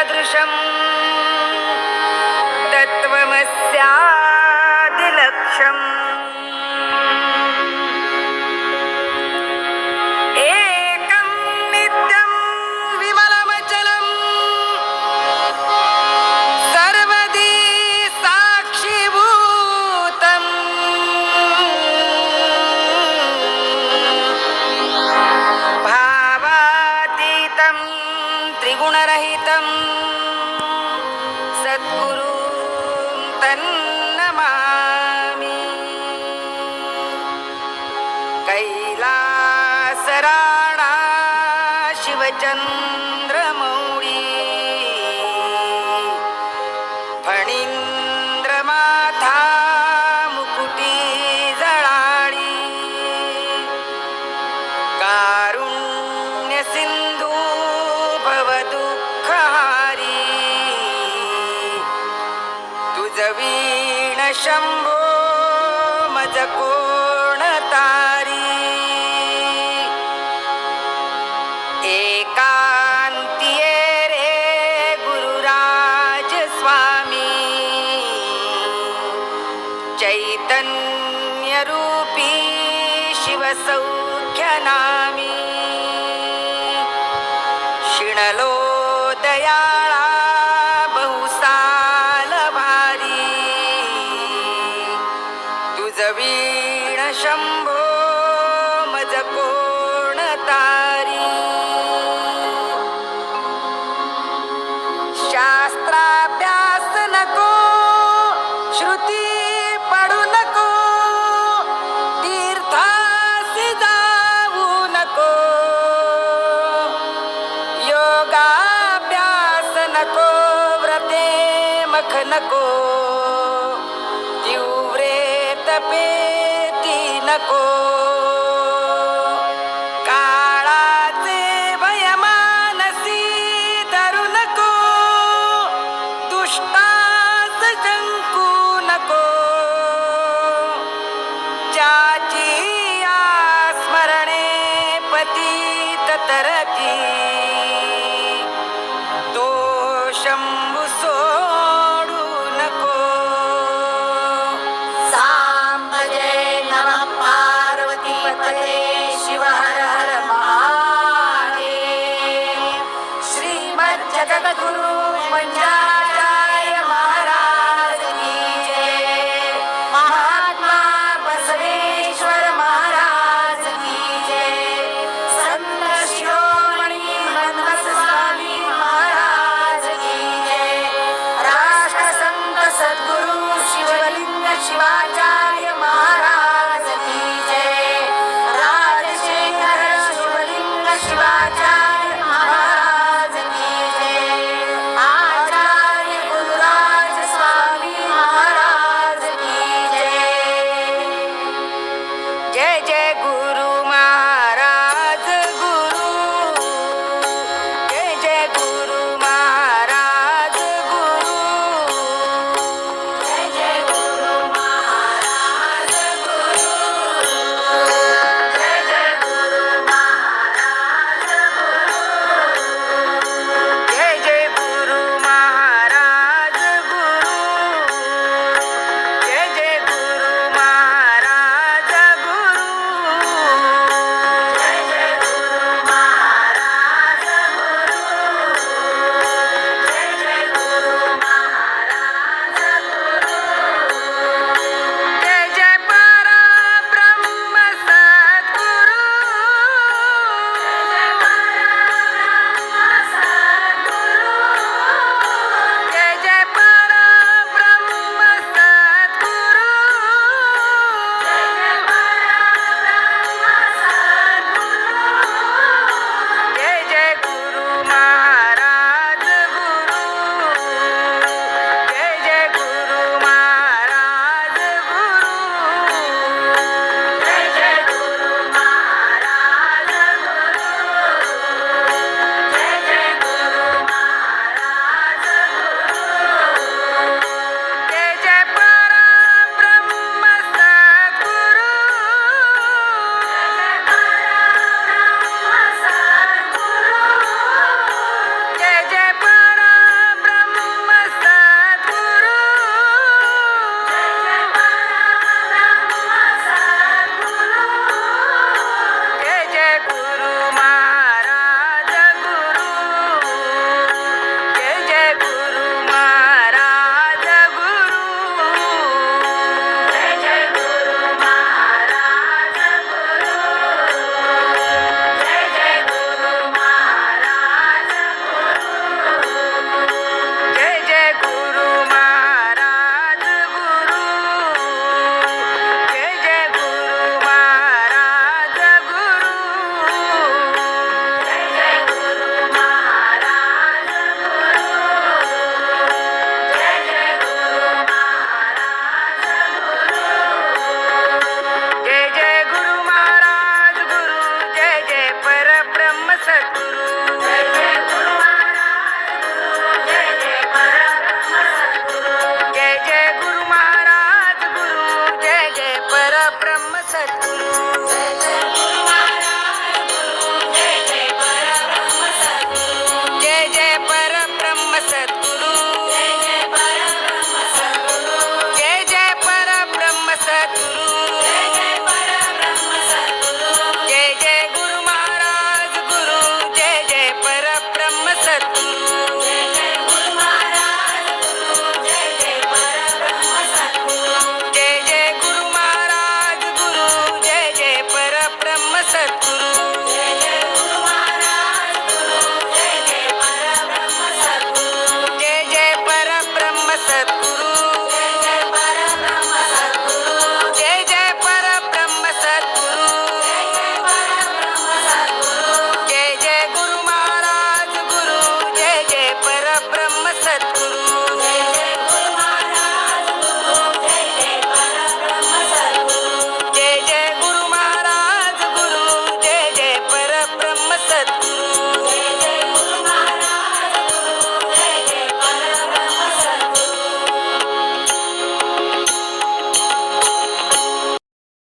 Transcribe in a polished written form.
सदृशं तत्त्वमस्यादिलक्ष्यम् एकं नित्यं विमलमचलं सर्वदी साक्षिभूतम् भावातीतं त्रिगुणरहितं सद्गुरुं तन्नमामि। कैलासराणा शिवचन्द्रमौळी फणीन्द्रमाथा मुकुटी जळाळी कारुण्यसिन्धू भवदुःखहारी तुझ वीण शंभो मज कोण तारी एकांतिये रे गुरुराज स्वामी चैतन्य रूपी शिवसौख्य नामी शिणलो दयाळा बहुसाल भारी तुझ वीण शंभो मज कोण तारी शास्त्राभ्यास नको श्रुती पडू नको तीर्थासी जाऊ नको योगाभ्यास नको व्रते मख नको तीव्रे तपेती नको काळाचे भय मानसी धरू नको दुष्टास जंकू नको ज्याची या स्मरणे पतित तरती तो शंभू सोडू नको सांब जय नमः पार्वती पतये शिव हर हर महादेव श्रीमद् जगद्गुरु पंचाचार्य महाराज की जय महात्मा बसवेश्वर महाराज की जय संत शिरोमणी मनवस स्वामी महाराज की जय राष्ट्रसंत सद्गुरु शिवलिंग शिवाचार्य महाराज की जय राजशेखर शिवलिंग शिवाचार्य महाराज की जय आचार्य गुरुराज स्वामी महाराज की जय। जय जय गुरु महाराज गुरु जय जय गुरु महाराज गुरु जय जय गुरु महाराज गुरु जय जय गुरु महाराज गुरु जय जय गुरु महाराज गुरु जय जय गुरु महाराज गुरु तुला